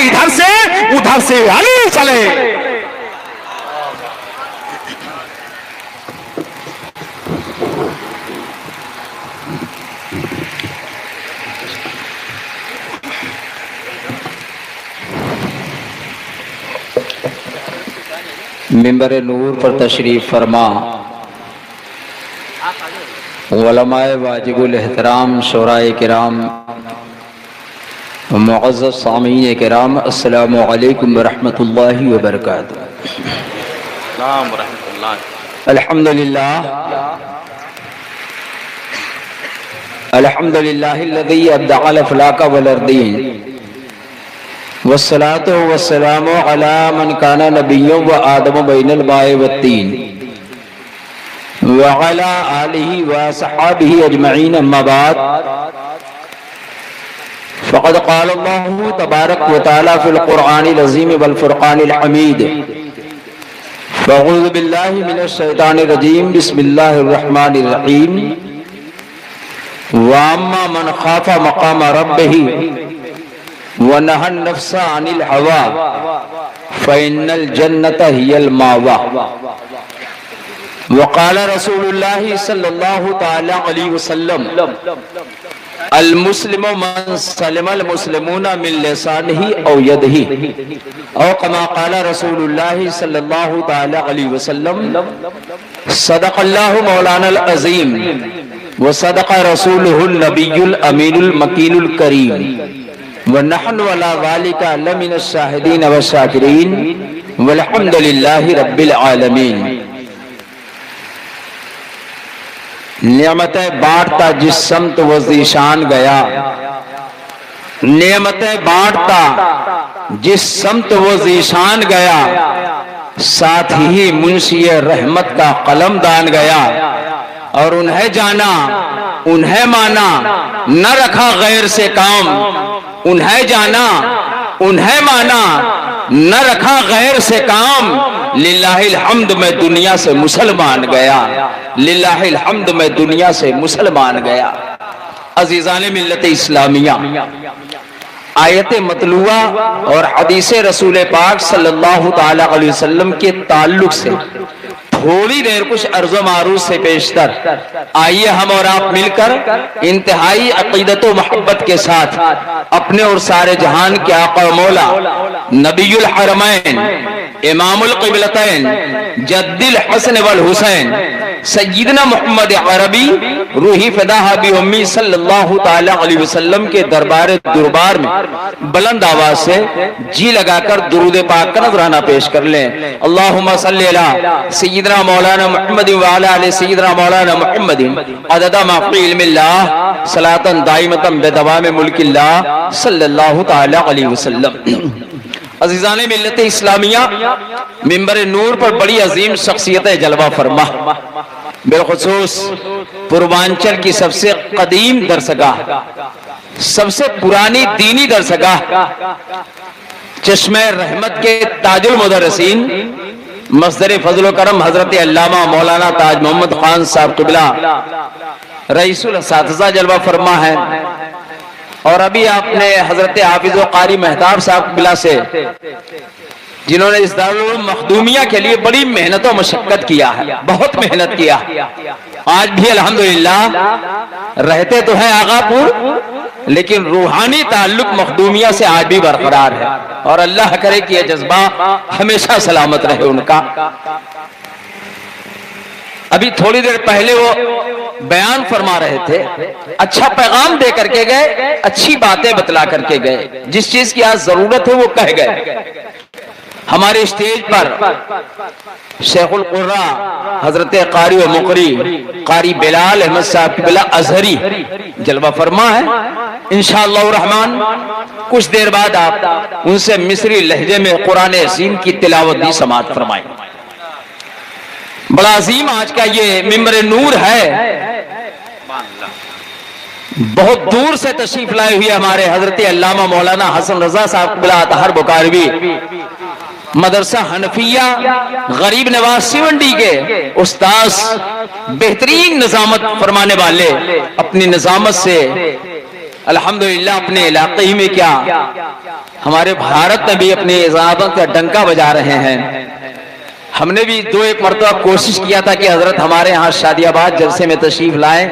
ادھر سے ادھر سے علی چلے. منبر نور پر تشریف فرما علماء واجب الاحترام، شورائے کرام، معزز سامعین کرام، السلام علیکم ورحمۃ اللہ وبرکاتہ. السلام ورحمۃ اللہ. الحمدللہ الذی ابدع الافلاک والارضین والصلاة والسلام علی من کان نبی و آدم بین الماء والطین وعلى آلہ وصحابہ اجمعین، اما بعد فقد قال اللہ تبارک و تعالی فی القرآن العظیم والفرقان الحمید. فاعوذ باللہ من الشیطان الرجیم، بسم اللہ الرحمن الرحیم. واما من خاف مقام ربہ ونہى النفس عن الہوى فإن الجنة هي المأوى. وقال رسول اللہ صلی اللہ تعالی علیہ وسلم المسلم من سلم المسلمون من لسانہ او یدہ، او کما قال رسول اللہ صلی اللہ تعالی علیہ وسلم صدق اللہ مولانا العظیم وصدق رسولہ النبی الامین المکین الکریم ونحن ولا ذالک لمن الشاہدین والشاکرین والحمد للہ رب العالمین. نعمتیں بانٹتا جس سمت وہ ذیشان گیا، نعمتیں بانٹتا جس سمت وہ ذیشان گیا، ساتھ ہی منشی رحمت کا قلم دان گیا. اور انہیں جانا انہیں مانا نہ رکھا غیر سے کام، انہیں جانا انہیں مانا نہ رکھا غیر سے کام. للہ الحمد میں دنیا سے مسلمان گیا، للہ الحمد میں دنیا سے مسلمان گیا. عزیزان ملت اسلامیہ، آیت مطلوعہ اور حدیث رسول پاک صلی اللہ تعالی علیہ وسلم کے تعلق سے تھوڑی دیر کچھ عرض و معروض سے پیشتر آئیے ہم اور آپ مل کر انتہائی عقیدت و محبت کے ساتھ اپنے اور سارے جہان کے آقا و مولا نبی الحرمین امام القبلتین جد الحسن والحسین سیدنا محمد عربی روحی فداہ بی امی صلی اللہ تعالی علیہ وسلم کے دربار میں بلند آواز سے جی لگا کر درود پاک کا نذرانہ پیش کر لیں. اللہم صلی علی سیدنا مولانا محمد وعلی علی سیدنا مولانا محمد عدد ما فی علم اللہ صلاة دائمتا بدوام ملک اللہ صلی اللہ تعالی علیہ وسلم. عزیزان ملت اسلامیہ، منبر نور پر بڑی عظیم شخصیت جلوہ فرما، بالخصوص پوروانچل کی سب سے قدیم درسگاہ، سب سے پرانی دینی درسگاہ، چشمہ رحمت کے تاج المدرسین، مصدر فضل و کرم حضرت علامہ مولانا تاج محمد خان صاحب قبلہ رئیس الاساتذہ جلوہ فرما ہے. اور ابھی آپ نے حضرت حافظ و قاری مہتاب صاحب قبلہ سے، جنہوں نے اس دارالعلوم مخدومیہ کے لیے بڑی محنت و مشقت کیا ہے، بہت محنت کیا. آج بھی الحمدللہ رہتے تو ہیں آغا پور، لیکن روحانی تعلق مخدومیہ سے آج بھی برقرار ہے، اور اللہ کرے کہ یہ جذبہ ہمیشہ سلامت رہے ان کا. ابھی تھوڑی دیر پہلے وہ بیان فرما رہے تھے، اچھا پیغام دے کر کے گئے، اچھی باتیں بتلا کر کے گئے، جس چیز کی آج ضرورت ہے وہ کہہ گئے. ہمارے اسٹیج پر شیخ القرآ حضرت قاری و مقری قاری بلال احمد صاحب قبلہ ازہری جلوہ فرما ہے. انشاءاللہ الرحمن کچھ دیر بعد آپ ان سے مصری لہجے میں قرآن عظیم کی تلاوت بھی سماعت فرمائیں. بڑا عظیم آج کا یہ منبر نور ہے. بہت دور سے تشریف لائے ہوئے ہمارے حضرت علامہ مولانا حسن رضا صاحب قبلہ اطہر بکاروی، مدرسہ حنفیہ غریب نواز سیونڈی کے استاذ، بہترین نظامت فرمانے والے، اپنی نظامت سے الحمدللہ اپنے علاقے ہی میں کیا ہمارے بھارت میں بھی اپنی عظمت کا ڈنکا بجا رہے ہیں. ہم نے بھی 2-1 مرتبہ کوشش کیا تھا کہ حضرت ہمارے ہاں شادی آباد جلسے میں تشریف لائیں.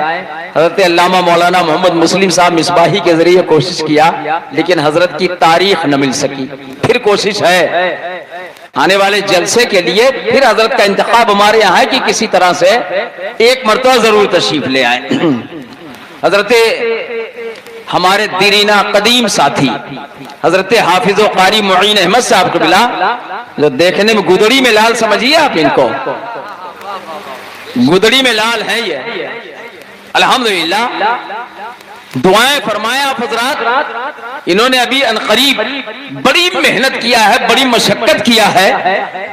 حضرت علامہ مولانا محمد مسلم صاحب مصباحی کے ذریعے کوشش کیا, لیکن حضرت کی تاریخ نہ مل سکی. پھر کوشش ہے آنے والے جلسے کے لیے, پھر حضرت کا انتخاب ہمارے یہاں ہے کہ کسی طرح سے 1 مرتبہ ضرور تشریف لے آئیں. حضرت ہمارے دیرینہ قدیم ساتھی حضرت حافظ و قاری معین احمد صاحب کو ملا, جو دیکھنے میں گدڑی میں لال سمجھیے آپ ان کو, گدڑی میں لال ہیں یہ. الحمدللہ دعائیں فرمائیں آپ حضرات. انہوں نے ابھی انقریب بڑی محنت کیا ہے, بڑی مشقت کیا ہے.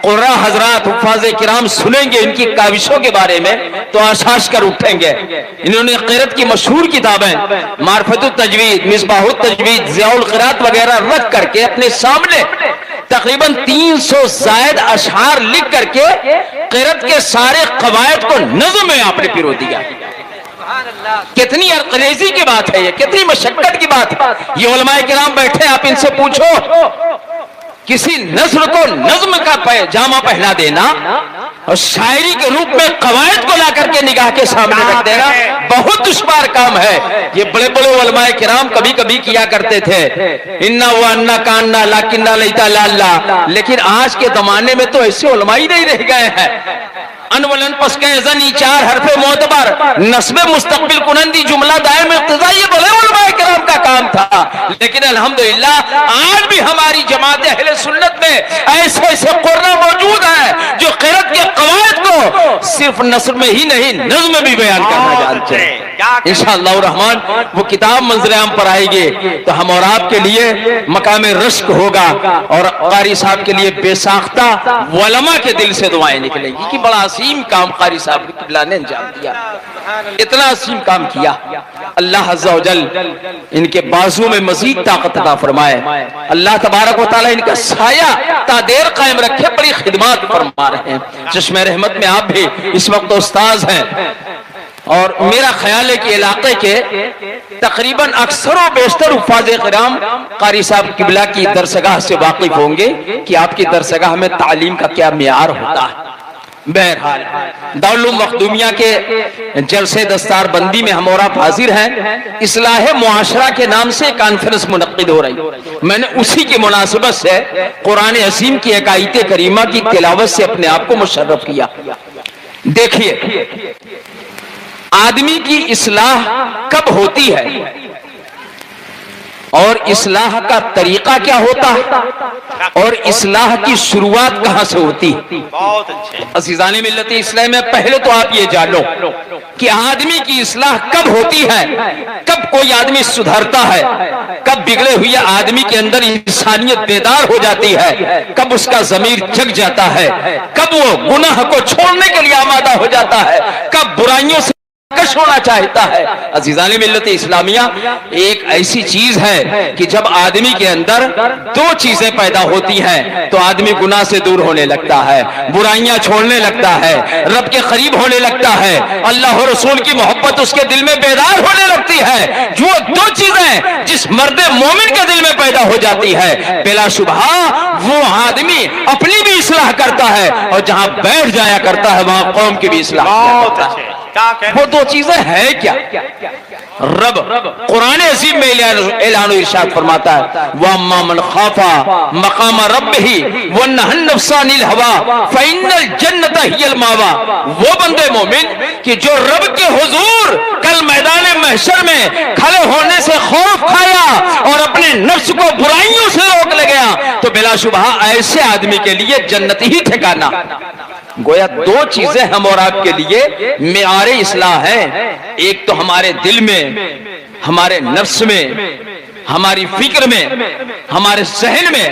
قرآن حضرات حفاظ کرام سنیں گے ان کی کاوشوں کے بارے میں تو آشاش کر اٹھیں گے. انہوں نے قرأت کی مشہور کتابیں معرفت التجوید, مصباح التجوید, ضیاء القرأت وغیرہ رکھ کر کے اپنے سامنے تقریباً 300 زائد اشعار لکھ کر کے قرأت کے سارے قواعد کو نظم میں آپ نے پیرو دیا. کتنی عرقریزی کی بات ہے یہ, کتنی مشقت کی بات ہے. یہ علماء کرام بیٹھے, آپ ان سے پوچھو کسی نثر کو نظم کا جامہ پہنا دینا اور شاعری کے روپ میں قواعد کو لا کر کے نگاہ کے سامنے رکھ دینا بہت دشوار کام ہے. یہ بڑے بڑے علماء کرام کبھی کبھی کیا کرتے تھے انا و انا کاننا لاکننا لیتا لالا, لیکن آج کے زمانے میں تو ایسے علماء ہی نہیں رہ گئے ہیں. انولن پس کے زنی 4 حرف معتبر نصب مستقبل کنندی جملہ دائم اقتضا, یہ بڑے علماء کرام کا کام تھا. لیکن الحمدللہ آج بھی ہماری جماعت اہل سنت میں ایسے ایسے قرآن موجود ہیں جو قرأت کے قواعد کو صرف نثر میں ہی نہیں نظم میں بھی بیان کرنا جانتے ہیں. انشاءاللہ الرحمن وہ کتاب منظر عام پر آئے گی تو ہم اور آپ کے لیے مقام رشک ہوگا, اور قاری صاحب کے لیے بے ساختہ علماء کے دل سے دعائیں نکلیں گی کہ بڑا عظیم کام قاری صاحب کی قبلہ نے انجام دیا, اتنا عظیم کام کیا. اللہ عز و جل ان کے بازو میں مزید طاقت عطا فرمائے. اللہ تبارک و تعالی ان کا سایہ تا دیر قائم رکھے. بڑی خدمات فرما رہے ہیں. چشمہ رحمت میں آپ بھی اس وقت استاذ ہیں, اور میرا خیال ہے کہ علاقے کے تقریباً اکثر و بیشتر حفاظ کرام قاری صاحب قبلہ کی درسگاہ سے واقف ہوں گے کہ آپ کی درسگاہ میں تعلیم کا کیا معیار ہوتا ہے. بہرحال دارالعلوم مخدومیہ کے جلسے دستار بندی میں ہم اور آپ حاضر ہیں. اصلاح معاشرہ کے نام سے کانفرنس منعقد ہو رہی. میں نے اسی کی مناسبت سے قرآن عظیم کی ایک آیت کریمہ کی تلاوت سے اپنے آپ کو مشرف کیا. دیکھیے آدمی کی اصلاح کب ہوتی ہے اور اصلاح کا طریقہ کیا ہوتا ہے اور اصلاح کی شروعات کہاں سے ہوتی ہے. بہت اچھے عزیزان ملت اسلام میں پہلے تو آپ یہ جانو کہ آدمی کی اصلاح کب ہوتی ہے, کب کوئی آدمی سدھرتا ہے, کب بگڑے ہوئے آدمی کے اندر انسانیت بیدار ہو جاتی ہے, کب اس کا ضمیر جگ جاتا ہے, کب وہ گناہ کو چھوڑنے کے لیے آمادہ ہو جاتا ہے, کب برائیوں سے کش ہونا چاہتا ہے. عزیزان ملت اسلامیہ ایک ایسی چیز ہے کہ جب آدمی کے اندر 2 چیزیں پیدا ہوتی ہیں تو آدمی گناہ سے دور ہونے لگتا ہے, برائیاں چھوڑنے لگتا ہے, رب کے قریب ہونے لگتا ہے, اللہ و رسول کی محبت اس کے دل میں بیدار ہونے لگتی ہے. جو 2 چیزیں جس مرد مومن کے دل میں پیدا ہو جاتی ہے بلا شبہ وہ آدمی اپنی بھی اصلاح کرتا ہے اور جہاں بیٹھ جایا کرتا ہے وہاں قوم کی بھی اصلاح کرتا ہے. وہ 2 چیزیں ہیں کیا؟ رب قرآن عظیم میں اعلان و ارشاد فرماتا ہے وَأَمَّا مَنْ خَافَ مَقَامَ رَبِّهِ وَنَهَى النَّفْسَ عَنِ الْهَوَىٰ فَإِنَّ الْجَنَّةَ هِيَ الْمَأْوَىٰ. وہ بندے مومن کہ جو رب کے حضور کل میدان محشر میں کھڑے ہونے سے خوف کھایا اور اپنے نفس کو برائیوں سے روک لے گیا تو بلا شبہ ایسے آدمی کے لیے جنت ہی ٹھکانا. گویا 2 چیزیں ہم اور آپ کے لیے معیار اصلاح ہیں. ایک تو ہمارے دل میں, ہمارے نفس میں, ہماری فکر میں, ہمارے ذہن میں,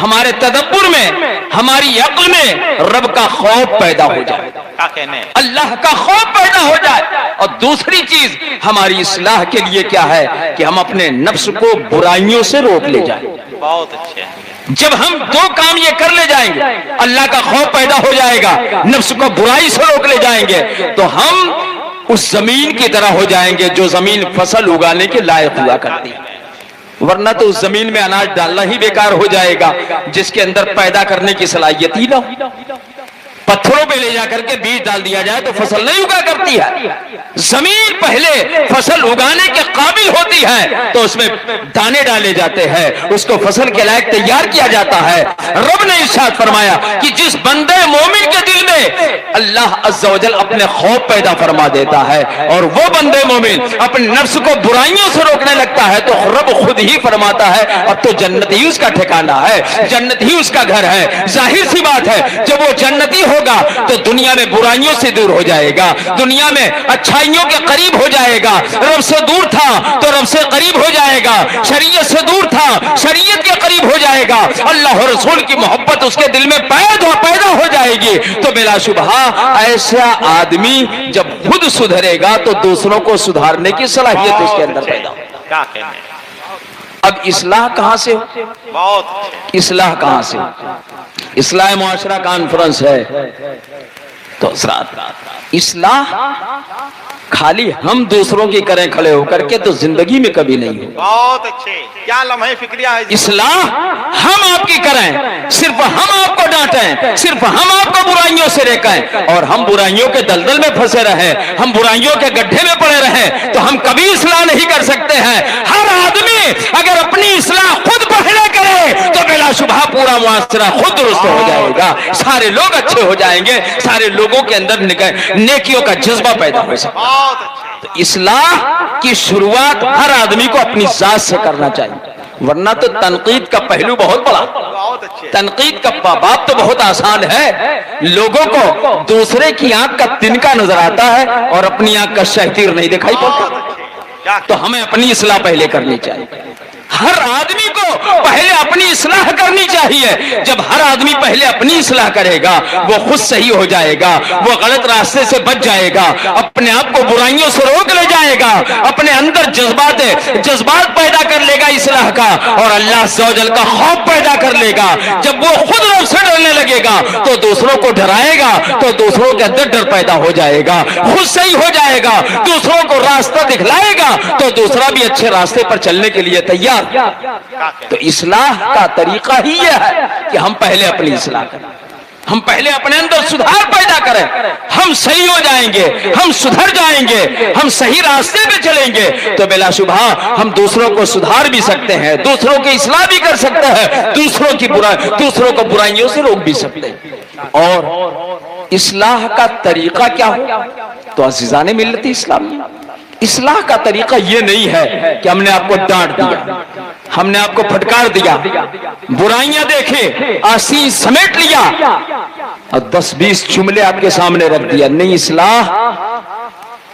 ہمارے تدبر میں, ہماری عقل میں رب کا خوف پیدا ہو جائے, اللہ کا خوف پیدا ہو جائے. اور دوسری چیز ہماری اصلاح کے لیے کیا ہے کہ ہم اپنے نفس کو برائیوں سے روک لے جائیں. بہت اچھے. جب ہم 2 کام یہ کر لے جائیں گے, اللہ کا خوف پیدا ہو جائے گا, نفس کو برائی سے روک لے جائیں گے, تو ہم اس زمین کی طرح ہو جائیں گے جو زمین فصل اگانے کے لائق ہوا کرتی ہے. ورنہ تو اس زمین میں اناج ڈالنا ہی بیکار ہو جائے گا جس کے اندر پیدا کرنے کی صلاحیت ہی نہ ہو۔ پتھروں پہ لے جا کر کے بیج ڈال دیا جائے تو فصل نہیں اگا کرتی ہے۔ زمین پہلے فصل اگانے کے قابل ہوتی ہے تو اس میں دانے ڈالے جاتے ہیں، اس کو فصل کے لائق تیار کیا جاتا ہے۔ رب نے ارشاد فرمایا کہ جس بندے مومن کے دل میں اللہ عز و جل اپنے خوف پیدا فرما دیتا ہے اور وہ بندے مومن اپنے نفس کو برائیوں سے روکنے لگتا ہے تو رب خود ہی فرماتا ہے اب تو جنت ہی اس کا ٹھکانہ ہے، جنت ہی اس کا گھر ہے۔ ظاہر سی بات ہے جب وہ جنتی ہوگا تو دنیا میں برائیوں سے دور ہو جائے گا، دنیا میں اچھائیوں کے قریب ہو جائے گا۔ رب سے دور تھا تو رب سے قریب ہو جائے گا، شریعت سے دور تھا شریعت کے قریب ہو جائے گا، اللہ اور رسول کی محبت اس کے دل میں پیدا ہو جائے گی۔ تو بلا شبہ ایسا آدمی جب خود سدھرے گا تو دوسروں کو سدھارنے کی صلاحیت اس کے اندر پیدا ہوگی۔ کیا کہنے ہیں؟ اب اصلاح کہاں سے ہو؟ بہت اصلاح کہاں سے ہو؟ اصلاح معاشرہ کانفرنس ہے تو اصلاح خالی ہم دوسروں کی کریں کھڑے ہو کر کے تو زندگی میں کبھی نہیں ہو۔ بہت اچھے، کیا لمحے فکریہ ہے۔ اصلاح ہم آپ کی کریں، صرف ہم آپ کو ڈانٹیں، صرف ہم آپ کو برائیوں سے روکیں اور ہم برائیوں کے دلدل میں پھنسے رہیں، ہم برائیوں کے گڈھے میں پڑے رہیں تو ہم کبھی اصلاح نہیں کر سکتے ہیں۔ ہر آدمی اگر اپنی اصلاح خود پہلے کرے تو بلا شبہ پورا معاشرہ خود درست ہو جائے گا، سارے لوگ اچھے ہو جائیں گے، سارے لوگوں کے اندر نیکیوں کا جذبہ پیدا ہو سکتا ہے۔ تو اصلاح کی شروعات ہر آدمی کو اپنی ذات سے کرنا چاہیے، ورنہ تو تنقید کا پہلو بہت بڑا، تنقید کا باب تو بہت آسان ہے، لوگوں کو دوسرے کی آنکھ کا تنکا نظر آتا ہے اور اپنی آنکھ کا شہتیر نہیں دکھائی پڑتا، تو ہمیں اپنی اصلاح پہلے کرنی چاہیے۔ ہر آدمی کو پہلے اپنی اصلاح کرنی چاہیے، جب ہر آدمی پہلے اپنی اصلاح کرے گا وہ خود صحیح ہو جائے گا، وہ غلط راستے سے بچ جائے گا، اپنے آپ کو برائیوں سے روک لے جائے گا، اپنے اندر جذبات پیدا کر لے گا اصلاح کا اور اللہ عز و جل کا خوف پیدا کر لے گا۔ جب وہ خود رب سے ڈرنے لگے گا تو دوسروں کو ڈرائے گا تو دوسروں کے اندر ڈر پیدا ہو جائے گا، خود صحیح ہو جائے گا، دوسروں کو راستہ دکھلائے گا تو دوسرا بھی اچھے راستے پر چلنے کے لیے تیار۔ تو اصلاح کا طریقہ ہی یہ ہے کہ ہم پہلے اپنی اصلاح کریں، ہم پہلے اپنے اندر سدھار پیدا کریں، ہم صحیح ہو جائیں گے، ہم سدھر جائیں گے، ہم صحیح راستے پہ چلیں گے تو بلا شبہ ہم دوسروں کو سدھار بھی سکتے ہیں، دوسروں کی اصلاح بھی کر سکتے ہیں، دوسروں کو برائیوں سے روک بھی سکتے ہیں۔ اور اصلاح کا طریقہ کیا ہو؟ تو عزیزان ملت اسلامی، اصلاح کا طریقہ یہ نہیں ہے کہ ہم نے آپ کو ڈانٹ دیا، ہم نے آپ کو پھٹکار دیا، برائیاں دیکھے آسین سمیٹ لیا اور 10-20 جملے آپ کے سامنے رکھ دیا۔ نہیں، اصلاح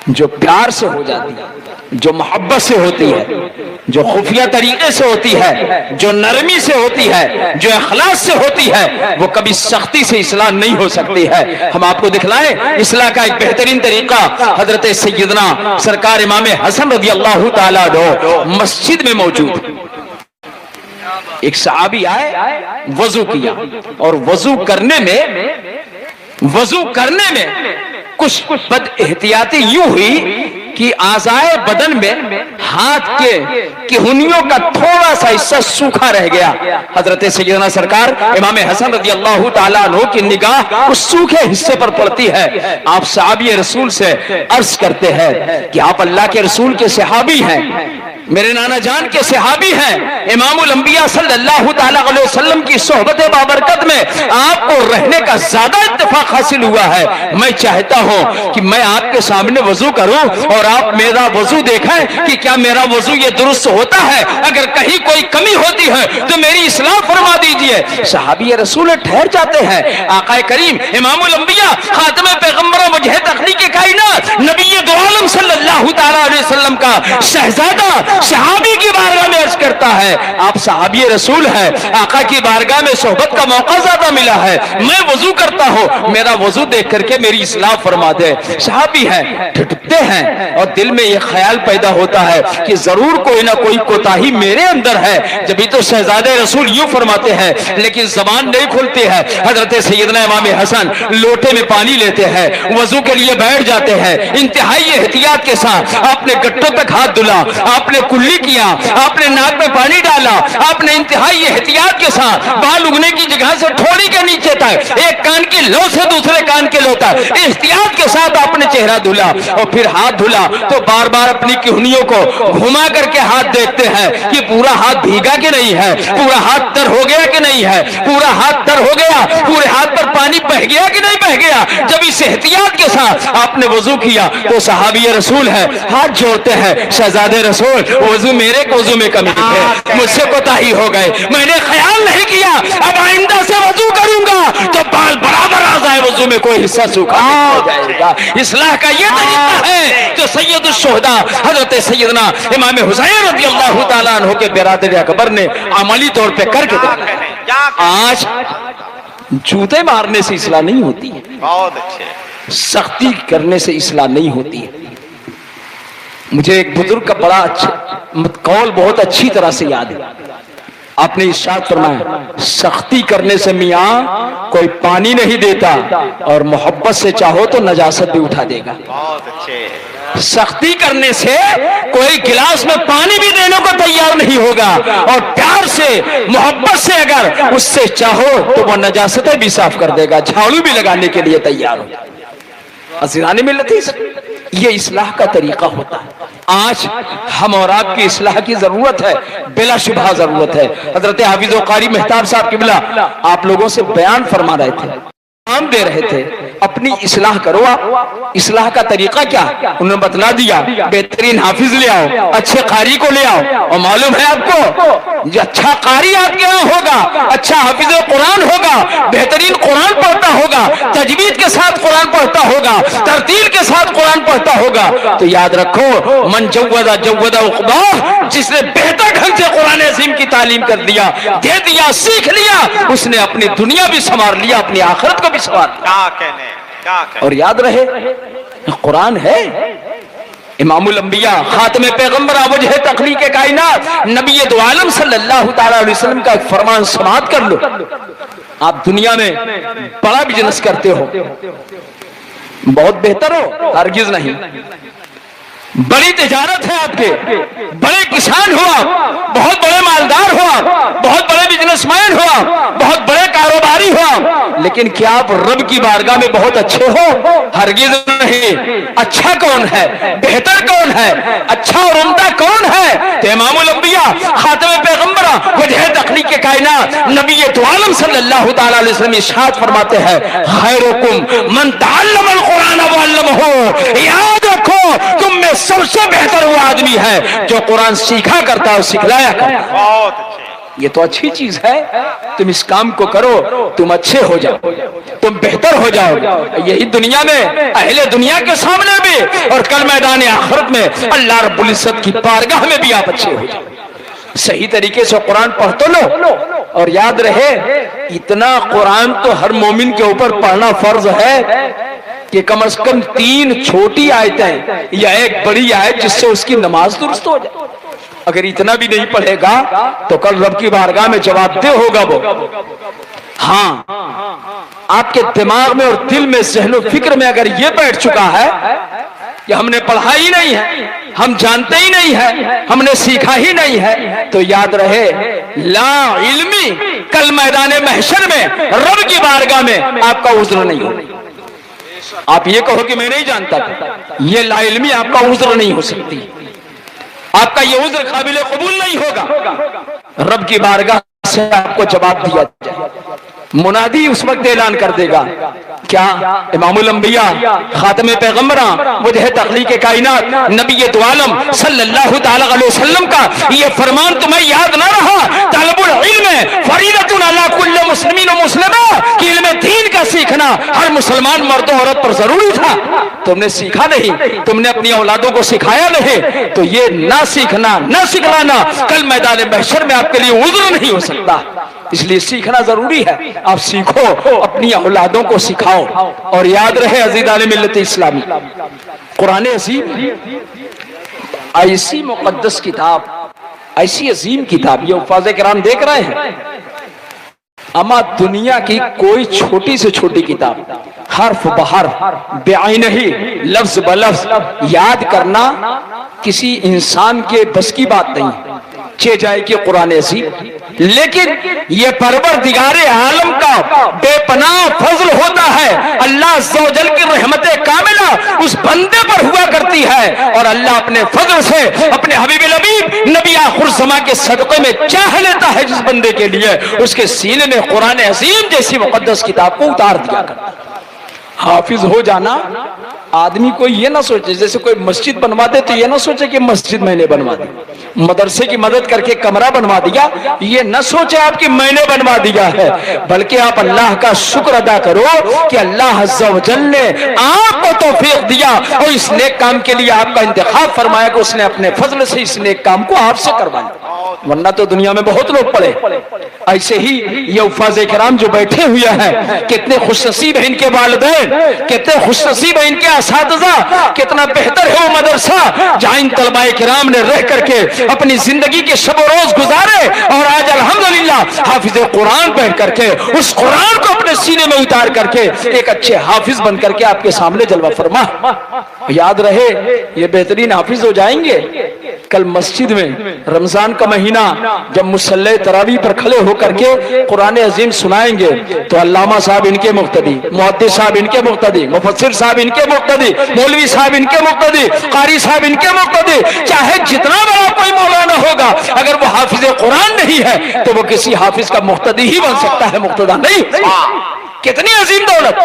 جو پیار سے ہو جاتی ہے، جو محبت سے ہوتی ہے، جو خفیہ طریقے سے ہوتی ہے، جو نرمی سے ہوتی ہے، جو اخلاص سے ہوتی ہے، وہ کبھی سختی سے اصلاح نہیں ہو سکتی ہے۔ ہم آپ کو دکھلائیں اصلاح کا ایک بہترین طریقہ۔ حضرت سیدنا سرکار امام حسن رضی اللہ تعالیٰ عنہ مسجد میں موجود، ایک صحابی آئے، وضو کیا اور وضو کرنے میں کچھ بد احتیاطی یوں ہوئی کہ اعضائے بدن میں ہاتھ کے کہنیوں کا تھوڑا سا حصہ سوکھا رہ گیا۔ حضرت سیدنا سرکار امام حسن رضی اللہ تعالیٰ عنہ کی نگاہ اس سوکھے حصے پر پڑتی ہے، آپ صحابی رسول سے عرض کرتے ہیں کہ آپ اللہ کے رسول کے صحابی ہیں، میرے نانا جان کے صحابی ہیں، امام الانبیاء صلی اللہ تعالیٰ علیہ وسلم کی صحبت بابرکت میں آپ کو رہنے کا زیادہ اتفاق حاصل ہوا ہے، میں چاہتا ہوں کہ میں آپ کے سامنے وضو کروں اور آپ میرا وضو دیکھیں کہ کیا میرا وضو یہ درست ہوتا ہے، اگر کہیں کوئی کمی ہوتی ہے تو میری اصلاح فرما دیجئے۔ صحابی رسول ٹھہر جاتے ہیں، آقا کریم امام الانبیاء خاتم پیغمبروں مجھے تخلیق کائنات نبی دو عالم صلی اللہ تعالیٰ علیہ وسلم کا شہزادہ صحابی کی بارگاہ میں عرض کرتا ہے، آپ صحابی رسول ہیں، آقا کی بارگاہ میں صحبت کا موقع زیادہ ملا ہے، میں وضو کرتا ہوں، میرا وضو دیکھ کر کے میری اصلاح فرما دے۔ صحابی ہیں، ٹھٹکتے ہیں اور دل میں یہ خیال پیدا ہوتا ہے کہ ضرور کوئی نہ کوئی کوتاہی میرے اندر ہے، جبھی تو شہزادے رسول یوں فرماتے ہیں لیکن زبان نہیں کھلتی ہے. حضرت سیدنا امام حسن لوٹے میں پانی لیتے ہیں, وضو کے لیے بیٹھ جاتے ہیں, انتہائی احتیاط کے ساتھ آپ نے گٹوں تک ہاتھ دھلا, آپ نے کلی کیا, آپ نے ناک میں پانی ڈالا, آپ نے انتہائی احتیاط کے ساتھ بال اگنے کی جگہ سے تھوڑی کے نیچے تک ایک کان کی لو سے دوسرے کان کے لو تک احتیاط کے ساتھ آپ نے چہرہ دھلا اور پھر ہاتھ دھلا تو بار بار اپنی کہنیوں کو گھما کر کے ہاتھ دیکھتے ہیں کہ پورا ہاتھ بھیگا کہ نہیں ہے, پورا ہاتھ تر ہو گیا کہ نہیں ہے, پورا ہاتھ تر ہو گیا, پورے ہاتھ پر پانی بہ گیا کہ نہیں بہ گیا. جب اس احتیاط کے ساتھ آپ نے وضو کیا تو صحابی رسول ہے ہاتھ جوڑتے ہیں, شہزادے رسول وضو میرے وضو میں کمی ہے, مجھ سے کوتاہی ہو گئے, میں نے خیال نہیں کیا, اب آئندہ سے وضو کروں گا تو بال برابر آ جائے, وضو میں کوئی حصہ سوکھا ہو جائے گا. اصلاح کا یہ طریقہ ہے جو سید الشہداء حضرت سیدنا امام حسین رضی اللہ تعالیٰ عنہ کے برادر اکبر نے عملی طور پہ کر کے دکھایا. آج جوتے مارنے سے اصلاح نہیں ہوتی ہے, بہت اچھے, سختی کرنے سے اصلاح نہیں ہوتی ہے. مجھے ایک بزرگ کا بڑا اچھا قول بہت اچھی طرح سے یاد ہے. آپ نے ارشاد فرمایا سختی کرنے سے میاں کوئی پانی نہیں دیتا اور محبت سے چاہو تو نجاست بھی اٹھا دے گا. بہت اچھے, سختی کرنے سے کوئی گلاس میں پانی بھی دینے کو تیار نہیں ہوگا اور پیار سے محبت سے اگر اس سے چاہو تو وہ نجاستیں بھی صاف کر دے گا, جھاڑو بھی لگانے کے لیے تیار ہوگا. عزیزان ملت یہ اصلاح کا طریقہ ہوتا ہے. آج ہم اور آپ کی اصلاح کی ضرورت ہے, بلا شبہ ضرورت ہے. حضرت حافظ و قاری مہتاب صاحب قبلہ آپ لوگوں سے بیان فرما رہے تھے, پیغام دے رہے تھے اپنی اصلاح کرو. آپ اصلاح کا طریقہ کیا انہوں نے بتلا دیا, بہترین حافظ لے آؤ, اچھے قاری کو لے آؤ, اور معلوم ہے آپ کو جو اچھا قاری آپ کے یہاں ہوگا, اچھا حافظ قرآن ہوگا, بہترین قرآن پڑھتا ہوگا, تجوید کے ساتھ قرآن پڑھتا ہوگا, ترتیل کے ساتھ قرآن پڑھتا ہوگا, تو یاد رکھو من جودا جودا عقبہ, جس نے بہتر ڈھنگ سے قرآن عظیم کی تعلیم کر دیا, دے دیا, سیکھ لیا, اس نے اپنی دنیا بھی سنوار لیا, اپنی آخرت کو بھی سنوار لیا. کیا کہنے, کیا کہنے. اور یاد رہے قرآن ہے امام الانبیاء, خاتم پیغمبر, وجہ تخلیق کائنات, نبی دو عالم صلی اللہ تعالی علیہ وسلم کا ایک فرمان سماعت کر لو. آپ دنیا میں بڑا بزنس کرتے ہو, بہت بہتر ہو, ہرگز نہیں. بڑی تجارت ہے آپ کے, بڑے کسان ہو آپ, بہت بڑے مالدار ہو آپ, بہت بڑے بزنس مین ہو آپ, بہت بڑے کاروباری ہو آپ, لیکن کیا آپ رب کی بارگاہ میں بہت اچھے ہو؟ ہرگز نہیں. اچھا کون ہے, بہتر کون ہے, اچھا اور عمدہ کون ہے؟ تو امام الانبیاء, خاتم پیغمبر, وجہ تخلیق کائنات, نبی دو عالم صلی اللہ تعالی علیہ وسلم ارشاد فرماتے ہیں خیرکم من تعلم القرآن وعلمہ, یاد رکھو تم میں سب سے بہتر وہ آدمی ہے جو قرآن سیکھا کرتا اور سکھلایا کرتا. بہت اچھے, یہ تو اچھی چیز ہے, تم اس کام کو کرو, تم اچھے ہو جاؤ, تم بہتر ہو جاؤ. یہی دنیا میں اہل دنیا کے سامنے بھی اور کل میدان آخرت میں اللہ رب العزت کی بارگاہ میں بھی آپ اچھے ہو جاؤ. صحیح طریقے سے قرآن پڑھ تو لو, اور یاد رہے اتنا قرآن تو ہر مومن کے اوپر پڑھنا فرض ہے کہ کم از کم 3 چھوٹی آیتیں یا ایک بڑی آیت جس سے اس کی نماز درست ہو جائے. اگر اتنا بھی نہیں پڑھے گا تو کل رب کی بارگاہ میں جواب دہ ہوگا وہ. ہاں, آپ کے دماغ میں اور دل میں, ذہن و فکر میں اگر یہ بیٹھ چکا ہے کہ ہم نے پڑھا ہی نہیں ہے, ہم جانتے ہی نہیں ہے, ہم نے سیکھا ہی نہیں ہے, تو یاد رہے لا علمی کل میدان محشر میں رب کی بارگاہ میں آپ کا عذر نہیں ہوگا. آپ یہ کہو کہ میں نہیں جانتا, یہ لا علمی آپ کا عذر نہیں ہو سکتی, آپ کا یہ عذر قابل قبول نہیں ہوگا. رب کی بارگاہ سے آپ کو جواب دیا جائے, منادی اس وقت اعلان کر دے گا کیا امام الانبیاء, خاتم پیغمبران, وجہ تخلیق کائنات, نبی دو عالم صلی اللہ تعالی علیہ وسلم کا یہ فرمان تمہیں یاد نہ رہا, طلب العلم فریضۃ علی کل مسلمین و مسلمہ, کہ علم دین کا سیکھنا ہر مسلمان مرد و عورت پر ضروری تھا. تم نے سیکھا نہیں, تم نے اپنی اولادوں کو سکھایا نہیں, تو یہ نہ سیکھنا نہ سکھلانا کل میدان محشر میں آپ کے لیے عذر نہیں ہو سکتا. اس لیے سیکھنا ضروری ہے. آپ سیکھو, اپنی اولادوں کو سکھاؤ. اور یاد رہے عزیزان ملت اسلامی, قرآن عظیم ایسی مقدس کتاب, ایسی عظیم کتاب, یہ حفاظ کرام دیکھ رہے ہیں, اما دنیا کی کوئی چھوٹی سے چھوٹی کتاب حرف بحرف بعینہ ہی لفظ بلفظ یاد کرنا کسی انسان کے بس کی بات نہیں، چہ جائے کہ قرآن عظیم، لیکن یہ پروردگار عالم کا بے پناہ فضل ہوتا ہے، اللہ عز و جل کی رحمت کاملہ اس بندے پر ہوا کرتی ہے، اور اللہ اپنے فضل سے اپنے حبیب الحبیب نبی آخر الزماں کے صدقے میں چاہ لیتا ہے جس بندے کے لیے اس کے سینے میں قرآن عظیم جیسی مقدس کتاب کو اتار دیا کرتا ہے۔ حافظ ہو جانا آدمی کو یہ نہ سوچے، جیسے کوئی مسجد بنوا دے تو یہ نہ سوچے کہ مسجد میں نے بنوا دی، مدرسے کی مدد کر کے کمرہ بنوا دیا، یہ نہ سوچے آپ کی میں نے بنوا دیا ہے، بلکہ آپ اللہ کا شکر ادا کرو کہ اللہ عز و جل نے آپ کو توفیق دیا اور اس نیک کام کے لیے آپ کا انتخاب فرمایا کہ اس نے اپنے فضل سے اس نیک کام کو آپ سے کروایا، ورنہ تو دنیا میں بہت لوگ پڑے۔ ایسے ہی یہ حفاظ کرام جو بیٹھے ہوئے ہیں، کتنے خوش نصیب ہیں ان کے والدین، کتنے خوش نصیب ہیں ان کے اساتذہ، کتنا بہتر ہے وہ مدرسہ جہاں ان طلباء کرام نے رہ کر کے اپنی زندگی کے شب و روز گزارے، اور آج الحمدللہ حافظ قرآن بیٹھ کر کے اس قرآن کو اپنے سینے میں اتار کر کے ایک اچھے حافظ بن کر کے آپ کے سامنے جلوہ فرما۔ یاد رہے یہ بہترین حافظ ہو جائیں گے، کل مسجد میں رمضان کا مہینہ جب مصلی تراویح پر کھڑے ہو کر کے قرآن عظیم سنائیں گے تو علامہ صاحب ان کے مقتدی، محدث صاحب ان کے مقتدی، مفسر صاحب ان کے مقتدی، مولوی صاحب ان کے مقتدی، قاری صاحب ان کے مقتدی، چاہے جتنا بڑا کوئی مولانا ہوگا اگر وہ حافظ قرآن نہیں ہے تو وہ کسی حافظ کا مقتدی ہی بن سکتا ہے، مقتدا نہیں۔ کتنی عظیم دولت!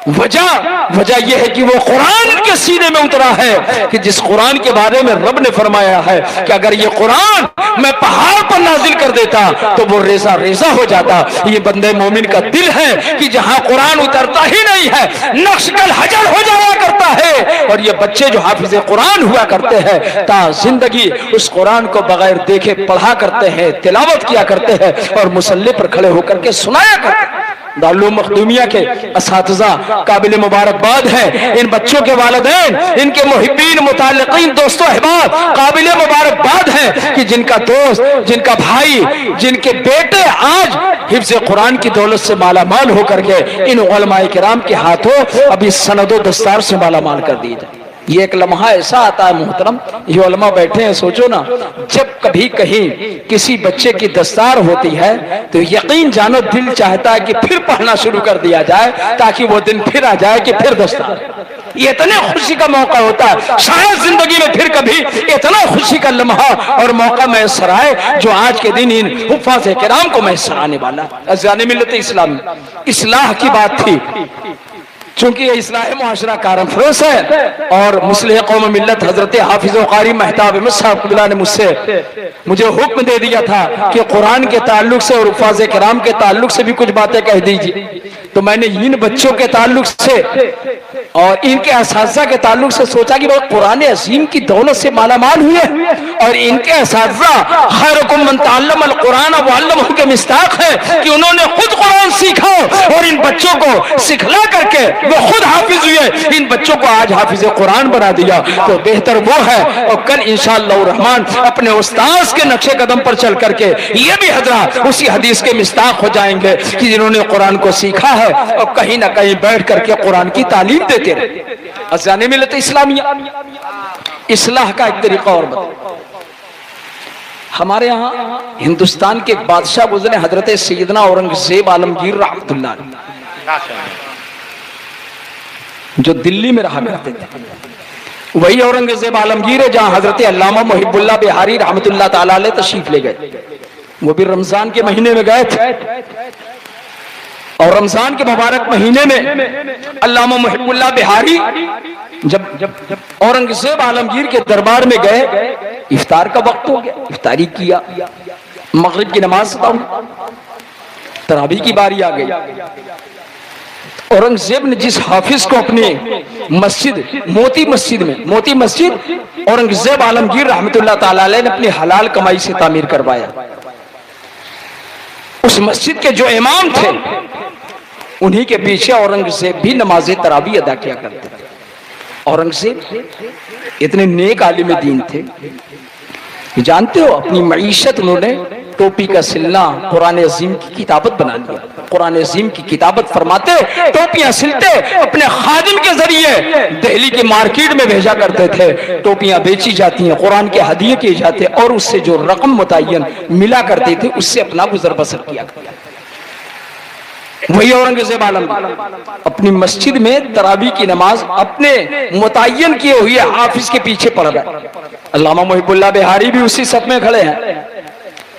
وجہ یہ ہے کہ وہ قرآن کے سینے میں اترا ہے کہ جس قرآن کے بارے میں رب نے فرمایا ہے کہ اگر یہ قرآن میں پہاڑ پر نازل کر دیتا تو وہ ریزہ ریزہ ہو جاتا۔ یہ بندے مومن کا دل ہے کہ جہاں قرآن اترتا ہی نہیں ہے نقش کل حجر ہو جایا کرتا ہے، اور یہ بچے جو حافظ قرآن ہوا کرتے ہیں تا زندگی اس قرآن کو بغیر دیکھے پڑھا کرتے ہیں، تلاوت کیا کرتے ہیں اور مصلی پر کھڑے ہو کر کے سنایا کرتے ہیں۔ دارالعلوم مخدومیہ کے اساتذہ قابل مبارکباد ہیں، ان بچوں کے والدین، ان کے محبین، متعلقین، دوست و احباب قابل مبارکباد ہیں کہ جن کا دوست، جن کا بھائی، جن کے بیٹے آج حفظ قرآن کی دولت سے مالا مال ہو کر کے ان علماء کرام کے ہاتھوں ابھی سند و دستار سے مالا مال کر دی جائے۔ یہ ایک لمحہ ایسا آتا ہے محترم، یہ علماء بیٹھے ہیں، سوچو نا جب کبھی کہیں کسی بچے کی دستار ہوتی ہے تو یقین جانو دل چاہتا ہے کہ پھر پڑھنا شروع کر دیا جائے تاکہ وہ دن پھر آ جائے کہ پھر دستار۔ یہ اتنے خوشی کا موقع ہوتا ہے، شاید زندگی میں پھر کبھی اتنا خوشی کا لمحہ اور موقع میسر آئے جو آج کے دن ان حفاظ کرام کو میسر آنے والا ہے۔ عزیزان ملت اسلامی، اصلاح کی بات تھی، چونکہ یہ اصلاح معاشرہ کانفرنس ہے اور مصلح قوم ملت حضرت حافظ و قاری مہتاب احمد صاحب اللہ نے مجھے حکم دے دیا تھا کہ قرآن کے تعلق سے اور حفاظ کرام کے تعلق سے بھی کچھ باتیں کہہ دیجیے، تو میں نے ان بچوں کے تعلق سے اور ان کے اساتذہ کے تعلق سے سوچا کہ وہ قرآن عظیم کی دولت سے مالا مال ہوئے اور ان کے اساتذہ خیرکم من تعلم القرآن وعلمہ کے مصداق ہے کہ انہوں نے خود قرآن سیکھا اور ان بچوں کو سکھلا کر کے وہ خود حافظ ہوئے، ان بچوں کو آج حافظ قرآن بنا دیا، تو بہتر وہ ہے۔ اور کل انشاءاللہ الرحمن اپنے استاذ کے نقش قدم پر چل کر کے یہ بھی حضرات اسی حدیث کے مصداق ہو جائیں گے کہ جنہوں نے قرآن کو سیکھا ہے اور کہیں نہ کہیں بیٹھ کر کے قرآن کی تعلیم دیتے رہے۔ عزیزان ملت اسلامیہ، اصلاح کا ایک طریقہ اور بتا، ہمارے ہاں ہندوستان کے ایک بادشاہ گزرے حضرت سیدنا اورنگزیب عالمگیر رحمۃ اللہ علیہ، جو دلی میں رہا کرتے تھے۔ وہی اورنگزیب عالمگیر ہے جہاں حضرت علامہ محب اللہ بہاری رحمۃ اللہ تعالی علیہ تشریف لے گئے، وہ بھی رمضان کے مہینے میں گئے تھے، اور رمضان کے مبارک مہینے میں علامہ محب اللہ بہاری جب اورنگزیب عالمگیر کے دربار میں گئے، افطار کا وقت ہو گیا، افطاری کیا، مغرب کی نماز پڑھی، تراویح کی باری آ گئی۔ اورنگزیب نے جس حافظ کو اپنے مسجد موتی مسجد اورنگزیب عالمگیر رحمت اللہ تعالی علیہ نے اپنی حلال کمائی سے تعمیر کروایا، اس مسجد کے جو امام تھے انہی کے پیچھے اورنگزیب بھی نماز تراویح ادا کیا کرتے تھے۔ اورنگزیب اتنے نیک عالم دین تھے، جانتے ہو اپنی معیشت انہوں نے ٹوپی کا سلنا قرآن عظیم کی کتابت بنا لیا. قرآن عظیم کی کتابت فرماتے ٹوپیاں سلتے اپنے خادم کے ذریعے دہلی کے مارکیٹ میں بھیجا کرتے تھے. ٹوپیاں بیچی جاتی ہیں, قرآن کے ہدیے کیے جاتے, اور اس سے جو رقم متعین ملا کرتی تھی اس سے اپنا گزر بسر کیا کرتے. وہی اورنگزیب عالم اپنی مسجد میں تراویح کی نماز اپنے متعین کیے ہوئے حافظ کے پیچھے پڑھ رہا ہے. علامہ محب اللہ بہاری بھی اسی صف میں کھڑے ہیں.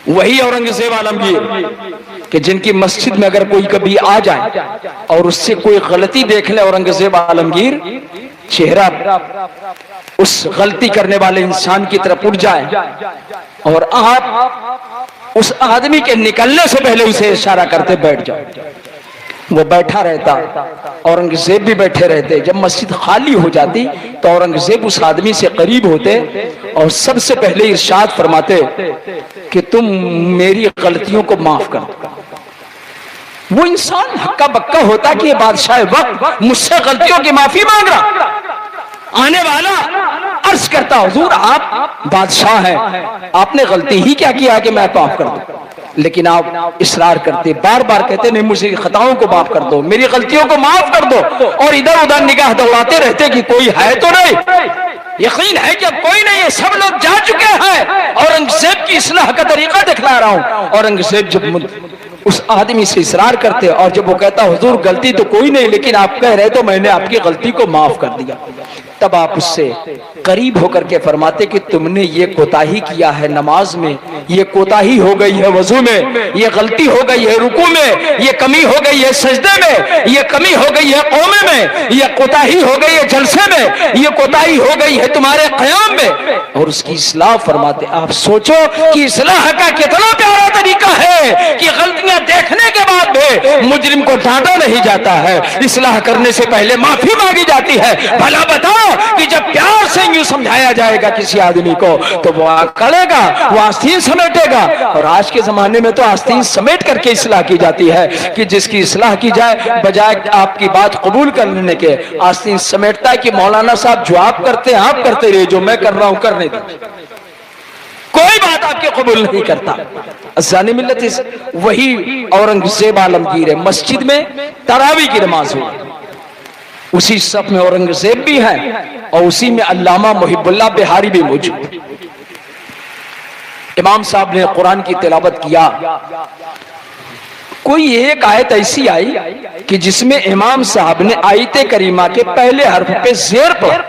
وہی اورنگزیب عالمگیر کہ جن کی مسجد میں اگر کوئی کبھی آ جائے اور اس سے کوئی غلطی دیکھ لے, اورنگزیب عالمگیر چہرہ اس غلطی کرنے والے انسان کی طرف اٹھ جائے اور آپ اس آدمی کے نکلنے سے پہلے اسے اشارہ کرتے بیٹھ جاؤ. وہ بیٹھا رہتا, اورنگزیب بھی بیٹھے رہتے. جب مسجد خالی ہو جاتی تو اورنگزیب اس آدمی سے قریب ہوتے اور سب سے پہلے ارشاد فرماتے کہ تم میری غلطیوں کو معاف کر دو. وہ انسان ہکا بکا ہوتا کہ یہ بادشاہ وقت مجھ سے غلطیوں کی معافی مانگ رہا. آنے والا عرض کرتا حضور آپ بادشاہ ہیں, آپ نے غلطی ہی کیا کیا کہ میں معاف کر دوں؟ لیکن آپ اصرار کرتے, بار بار کہتے نہیں مجھے خطاؤں کو معاف کر دو, میری غلطیوں کو معاف کر دو, اور ادھر ادھر نگاہ دوڑاتے رہتے کہ کوئی ہے تو نہیں. یقین ہے کہ اب کوئی نہیں ہے, سب لوگ جا چکے ہیں. اورنگزیب کی اصلاح کا طریقہ دکھلا رہا ہوں. اورنگزیب جب اس آدمی سے اصرار کرتے اور جب وہ کہتا حضور غلطی تو کوئی نہیں لیکن آپ کہہ رہے تو میں نے آپ کی غلطی کو معاف کر دیا, تب آپ اس سے قریب ہو کر کے فرماتے کہ تم نے یہ کوتاہی کیا ہے نماز میں, یہ کوتاہی ہو گئی ہے وضو میں, یہ غلطی ہو گئی ہے رکوع میں, یہ کمی ہو گئی ہے سجدے میں, یہ کمی ہو گئی ہے قومے میں, یہ کوتاہی ہو گئی ہے جلسے میں, یہ کوتاہی ہو گئی ہے تمہارے قیام میں. اور اس کی اصلاح فرماتے. آپ سوچو کہ اصلاح کا کتنا پیارا طریقہ ہے کہ غلطیاں دیکھنے کے بعد بھی مجرم کو ڈانٹا نہیں جاتا ہے, اصلاح کرنے سے پہلے معافی مانگی جاتی ہے. بھلا بتاؤ کہ جب پیار سے یوں سمجھایا جائے گا کسی آدمی کو تو وہ کڑے گا, وہ آستین سمیٹے گا. اور آج کے زمانے میں تو آستین سمیٹ کر کے اصلاح کی جاتی ہے کہ جس کی اصلاح کی جائے بجائے آپ کی بات قبول کر لینے کے آستین سمیٹتا ہے کہ مولانا صاحب جو آپ کرتے ہیں آپ کرتے رہے, جو میں کر رہا ہوں کرنے دیں. کوئی بات آپ کے قبول نہیں کرتا. ازانی ملت وہی اورنگزیب عالمگیر ہے. مسجد میں تراویح کی نماز ہوئی, اسی صف میں اورنگزیب بھی ہیں اور اسی میں علامہ محب اللہ بہاری بھی موجود. امام صاحب نے قرآن کی تلاوت کیا. کوئی ایک آیت ایسی آئی کہ جس میں امام صاحب نے آیت کریمہ کے پہلے حرف پہ زیر پر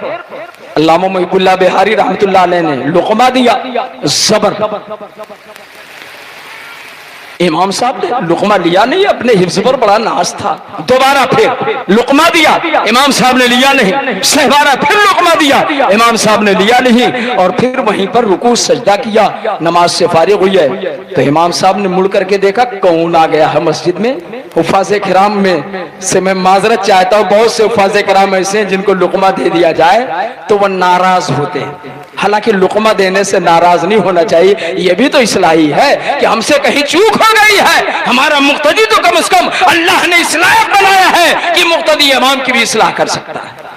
علامہ محب اللہ بہاری رحمت اللہ علیہ نے لقمہ دیا, زبر. امام صاحب نے لقمہ لیا نہیں, اپنے حفظ پر بڑا ناز تھا. دوبارہ پھر لقمہ دیا, امام صاحب نے لیا نہیں. سہبارہ پھر لقمہ دیا, امام صاحب نے لیا نہیں. اور پھر وہیں پر رکوع سجدہ کیا, نماز سے فارغ ہوئی ہے تو امام صاحب نے مڑ کر کے دیکھا کون آ گیا ہے مسجد میں. حفاظ کرام میں سے میں معذرت چاہتا ہوں, بہت سے حفاظ کرام ایسے ہیں جن کو لقمہ دے دیا جائے تو وہ ناراض ہوتے ہیں. حالانکہ لقمہ دینے سے ناراض نہیں ہونا چاہیے, یہ بھی تو اصلاحی ہے کہ ہم سے کہیں چوک ہو گئی ہے. ہمارا مقتدی تو کم از کم اللہ نے اس لائق بنایا ہے کہ مقتدی امام کی بھی اصلاح کر سکتا ہے.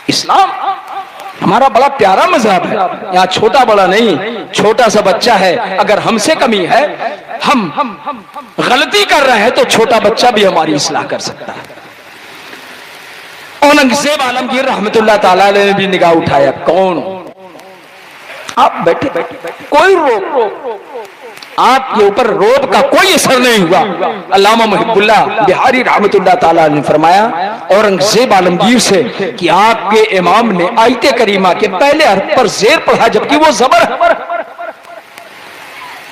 اسلام ہمارا بڑا پیارا مذہب ہے, یہاں چھوٹا بڑا نہیں. چھوٹا سا بچہ ہے اگر ہم سے کمی ہے, ہم غلطی کر رہے ہیں تو چھوٹا بچہ بھی ہماری اصلاح کر سکتا ہے. اورنگزیب عالمگیر رحمت اللہ تعالیٰ نے بھی نگاہ اٹھایا. کون آپ بیٹھے, کوئی آپ کے اوپر روب کا کوئی اثر نہیں ہوا. علامہ محب اللہ بہاری رحمت اللہ تعالیٰ نے فرمایا اورنگزیب عالمگیر سے کہ آپ کے امام نے آیت کریمہ کے پہلے حرف پر زیر پڑھا جبکہ وہ زبر ہے.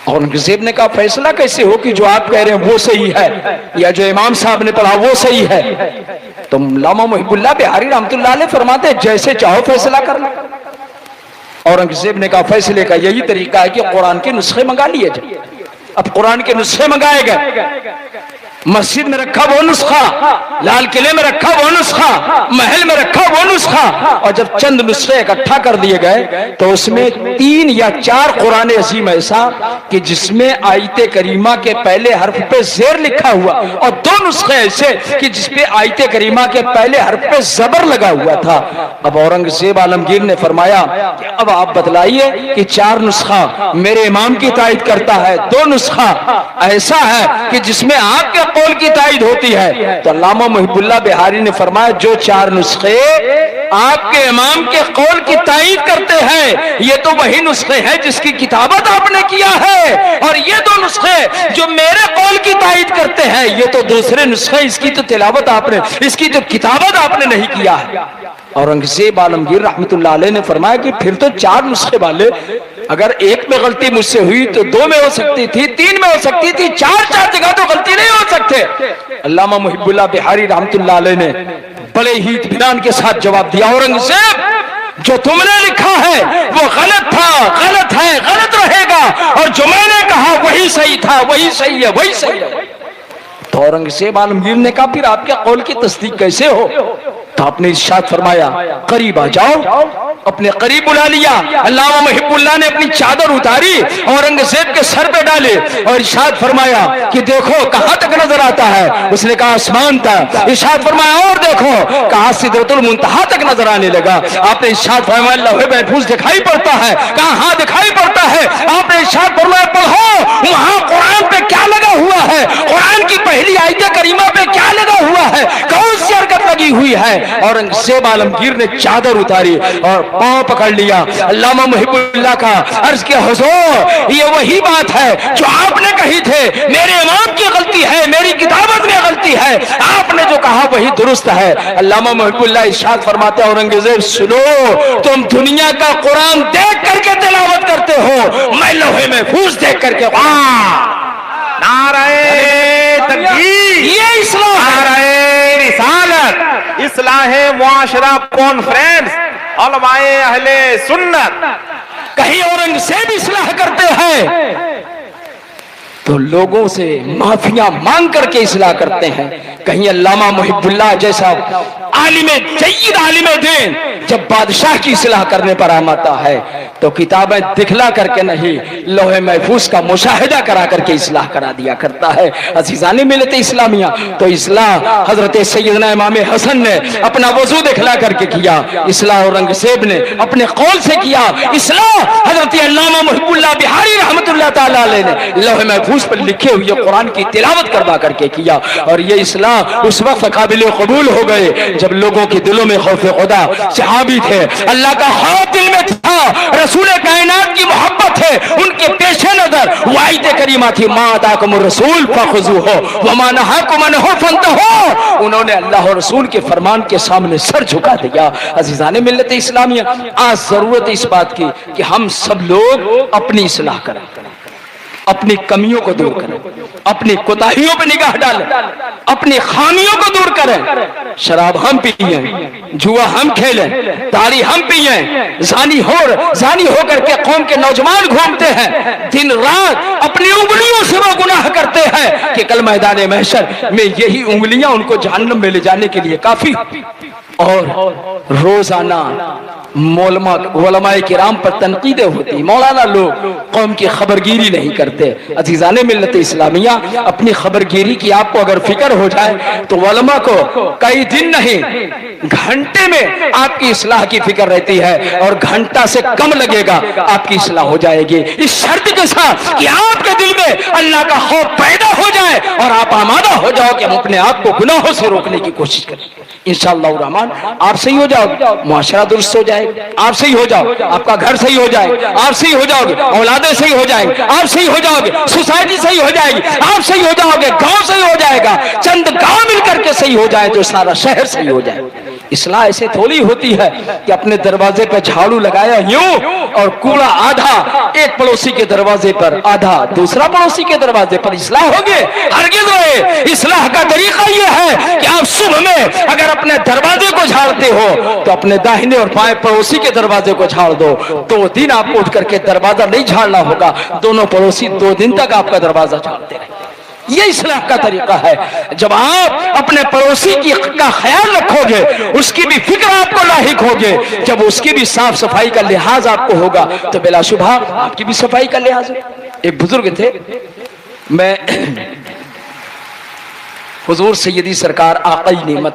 اورنگزیب نے کہا فیصلہ کیسے ہو کہ جو آپ کہہ رہے ہیں وہ صحیح ہے یا جو امام صاحب نے پڑھا وہ صحیح ہے؟ تو علامہ محب اللہ بہاری رحمت اللہ علیہ فرماتے جیسے چاہو فیصلہ کر لو. اورنگزیب نے کہا فیصلے کا یہی طریقہ ہے کہ قرآن کے نسخے منگا لیے جائیں. اب قرآن کے نسخے منگائے گئے, مسجد میں رکھا وہ نسخہ, لال قلعے میں رکھا وہ نسخہ, محل میں رکھا وہ نسخہ, اور جب چند نسخے اکٹھا کر دیے گئے تو اس میں 3 یا 4 قرآن عظیم ایسا کہ جس میں آیت کریمہ کے پہلے حرف پہ زیر لکھا ہوا, اور 2 نسخے ایسے کہ جس پہ آیت کریمہ کے پہلے حرف پہ زبر لگا ہوا تھا. اب اورنگزیب عالمگیر نے فرمایا کہ اب آپ بتلائیے کہ 4 نسخہ میرے امام کی تائید کرتا ہے, 2 نسخہ نسخہ ایسا ہے کہ جس میں آپ کے قول کی تائید ہوتی ہے، تو علامہ محب اللہ بہاری نے فرمایا جو 4 نسخے آپ کے امام کے قول کی تائید کرتے ہیں یہ تو وہی نسخے ہیں جس کی کتابت آپ نے کیا ہے، اور یہ 2 نسخے جو میرے قول کی تائید کرتے ہیں یہ تو دوسرے نسخے، اس کی تو تلاوت آپ نے، اس کی تو کتابت آپ نے نہیں کیا ہے۔ اورنگزیب عالمگیر رحمت اللہ علیہ نے فرمایا کہ پھر تو 4 نسخے والے، اگر ایک میں غلطی مجھ سے ہوئی تو 2 میں ہو سکتی تھی، 3 میں ہو سکتی تھی، 4 جگہ تو غلطی نہیں ہو سکتے۔ علامہ محب اللہ بہاری رحمت اللہ علیہ نے بڑے ہی اطمینان کے ساتھ جواب دیا، اورنگزیب جو تم نے لکھا ہے وہ غلط تھا، غلط ہے، غلط رہے گا، اور جو میں نے کہا وہی صحیح تھا، وہی صحیح ہے، وہی صحیح ہے۔ تو اورنگزیب عالمگیر نے کہا پھر آپ کے قول کی تصدیق کیسے ہو؟ تو آپ نے ارشاد فرمایا قریب آ جاؤ، اپنے قریب بلا لیا۔ علامہ محب اللہ نے اپنی چادر اتاری اورنگزیب کے سر پہ ڈالے اور ارشاد فرمایا کہ دیکھو کہاں تک نظر آتا ہے؟ اس نے کہا آسمان تک۔ ارشاد فرمایا اور دیکھو، کہا سدرۃ المنتہا تک نظر آنے لگا۔ آپ نے ارشاد فرمایا لوح محفوظ دکھائی پڑتا ہے؟ کہا ہاں دکھائی پڑتا ہے۔ آپ نے ارشاد فرمایا پڑھو وہاں قرآن پہ کیا لگا ہوا ہے، قرآن کی پہلی آیت کریمہ پہ کیا لگا ہوا ہے، کون سی حرکت لگی ہوئی ہے؟ اورنگزیب عالمگیر نے چادر اتاری اور پاؤں پکڑ لیا۔ علامہ محب اللہ کا عرض کیا حضور یہ وہی بات ہے جو آپ نے کہی تھے، میرے امام کی غلطی ہے، میری کتابت میں غلطی ہے، آپ نے جو کہا وہی درست ہے۔ علامہ محب اللہ ارشاد فرماتے ہیں اورنگزیب سنو، تم دنیا کا قرآن دیکھ کر کے تلاوت کرتے ہو، میں لوح محفوظ دیکھ کر کے نعرہ تکبیر، یہ اسلام ہے۔ نعرہ رسالت، اصلاح معاشرہ کانفرنس، علماء اہل سنت۔ کہیں اورنگزیب اصلاح کرتے ہیں تو لوگوں سے معافیاں مانگ کر کے اصلاح کرتے ہیں، کہیں علامہ محب اللہ جیسا عالم جید عالم دین جب بادشاہ کی اصلاح کرنے پر آماتا ہے تو کتابیں دکھلا کر کے نہیں، لوح محفوظ کا مشاہدہ کرا کر کے اصلاح کرا دیا کرتا ہے۔ عزیزان ملت اسلامیہ، تو اصلاح حضرت سیدنا امام حسن نے اپنا وضو دکھلا کر کے کیا، اصلاح اورنگزیب نے اپنے قول سے کیا، اصلاح حضرت علامہ محب اللہ بہاری رحمت اللہ تعالی علیہ نے لوح محفوظ پر لکھے ہوئے قرآن کی تلاوت کروا کر کے کیا، اور یہ اصلاح اس وقت قابل قبول ہو گئے جب لوگوں کے دلوں میں خوف خدا، صحابی تھے، اللہ کا خوف دل میں تھا، رسول کائنات کی محبت ہے، ان کے پیش نظر وعید کریمہ تھی ما آتاکم الرسول فخذوہ وما نہاکم عنہ فانتہوا۔ انہوں نے اللہ اور رسول کے فرمان کے سامنے سر جھکا دیا۔ عزیزان ملت اسلامیہ، آج ضرورت اس بات کی کہ ہم سب لوگ اپنی اصلاح کریں، اپنی کمیوں کو دور کریں، اپنی کوتاہیوں پہ نگاہ ڈالیں، اپنی خامیوں کو دور کریں۔ شراب ہم پیئیں، جوا ہم کھیلیں، تاڑی ہم پیئیں، زانی ہو کر کے قوم کے نوجوان گھومتے ہیں، دن رات اپنی انگلیوں سے وہ گناہ کرتے ہیں کہ کل میدان محشر میں یہی انگلیاں ان کو جہنم میں لے جانے کے لیے کافی۔ اور روزانہ علماء کرام پر تنقیدیں ہوتی، مولانا لوگ قوم کی خبرگیری نہیں کرتے۔ عزیزان ملت اسلامیہ، اپنی خبرگیری کی آپ کو اگر فکر ہو جائے تو علماء کو کئی دن نہیں گھنٹے میں آپ کی اصلاح کی فکر رہتی ہے، اور گھنٹہ سے کم لگے گا آپ کی اصلاح ہو جائے گی، اس شرط کے ساتھ کہ آپ کے دل میں اللہ کا خوف پیدا ہو جائے اور آپ آمادہ ہو جاؤ کہ ہم اپنے آپ کو گناہوں سے روکنے کی کوشش کریں۔ انشاءاللہ الرحمن آپ صحیح ہو جاؤ گے، معاشرہ درست ہو جائے گا، آپ صحیح ہو جاؤ، آپ کا گھر صحیح ہو جائے گا، آپ صحیح ہو جاؤ گے، اولادیں صحیح ہو جائیں گے، آپ صحیح ہو جاؤ گے، سوسائٹی صحیح ہو جائے گی، آپ صحیح ہو جاؤ گے، گاؤں صحیح ہو جائے گا، چند گاؤں مل کر کے صحیح ہو جائے تو سارا شہر صحیح ہو جائے۔ اصلاح ایسے تھوڑی ہوتی ہے کہ اپنے دروازے پہ جھاڑو لگایا یوں اور کوڑا آدھا ایک پڑوسی کے دروازے پر، آدھا دوسرا پڑوسی کے دروازے پر، اصلاح ہوگی؟ ہرگز نہیں۔ اصلاح کا طریقہ یہ ہے کہ آپ صبح میں اگر اپنے دروازے کو جھاڑتے ہو تو اپنے داہنے اور بائیں پڑوسی کے دروازے کو جھاڑ دو۔ 2 دن آپ اٹھ کر کے دروازہ نہیں جھاڑنا ہوگا، دونوں پڑوسی 2 دن تک آپ کا دروازہ جھاڑتے رہیں۔ یہ اصلاح کا طریقہ ہے۔ جب آپ اپنے پڑوسی کا خیال رکھو گے، اس کی بھی فکر آپ کو لاحق ہوگی، جب اس کی بھی صاف صفائی کا لحاظ آپ کو ہوگا تو بلا شبہ آپ کی بھی صفائی کا لحاظ ہے۔ ایک بزرگ تھے، میں حضور سیدی سرکار آقای نعمت